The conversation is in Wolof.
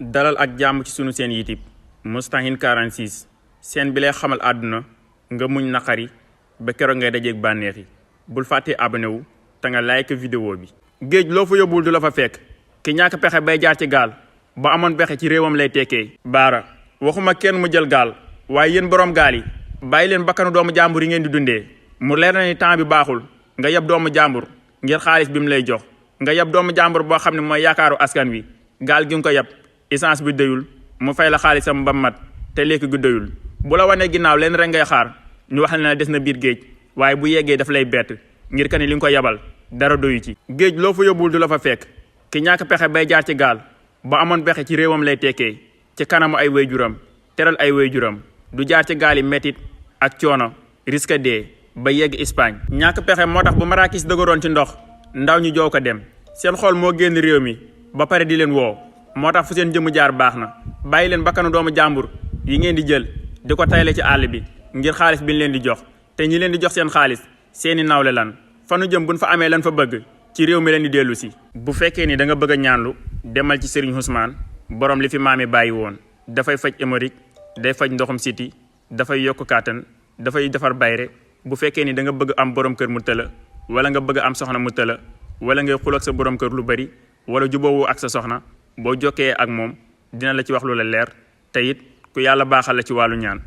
dalal ak jàmm ci sunu seen YouTube Moustahine 46 seen bi lay xamal àdduna nga muñ naqari ba keroog ngay dajeeg bànneex yi bul fàttee abonné wu te nga like vidéo bi. géej loo fa yóbbul du la fa fekk ki ñàkk pexe bay jaar ci gaal ba amoon pexe ci réewam lay tekkee. baara waxuma kenn mu jël gaal waaye yéen borom gaal yi bàyyi leen bakkanu doomu jàmbur yi ngeen di dundee mu leer na ni temps bi baaxul nga yeb doomu jàmbur ngir xaalis bi mu lay jox nga yeb doomu jàmbur boo xam ne mooy yaakaaru askan wi gaal gi nga ko yeb essence bi doyul mu fay la xaalisam ba mat te lekk gu doyul bu la wanee ginnaaw leen rek ngay xaar ñu wax ne des na biir géej waaye bu yeggee daf lay bett ngir ka ni li nga ko yebal dara doyu ci. géej loo fa yóbbul du la fa fekk ki ñàkk pexe bay jaar ci gaal ba amoon pexe ci réewam lay tekkee ci kanamu ay waajuram teral ay waajuram du jaar ci gaal yi métit ak coono risque dee ba yegg Espagne. ñàkk pexe moo tax bu Marrakech dëgëroon ci ndox ndaw ñu joow ko dem seen xol moo génn réew mi ba pare di leen woo moo tax fu seen jëmu jaar baax na bàyyi leen bakkanu doomu jàmbur yi ngeen di jël di ko tayle ci àll bi ngir xaalis bi ñu leen di jox te ñi leen di jox seen xaalis seeni nawle lan fanu jëm buñ fa amee lan fa bëgg ci réew mi leen di dellu si. bu fekkee ni da nga bëgg a ñaanlu demal ci Serigne Ousmane borom li fi maami bàyyi woon dafay faj hémorroïde day faj ndoxum siti dafay yokk kàttan dafay defar bayre. bu fekkee ni da nga bëgg am borom kër mu tëla wala nga bëgg am soxna mu tëla wala ngay xul ak sa borom kër lu bari wala jubóowoo ak sa soxna boo jokkee ak moom dina la ci wax lu la leer te it ku yàlla baaxal la ci wàllu ñaan.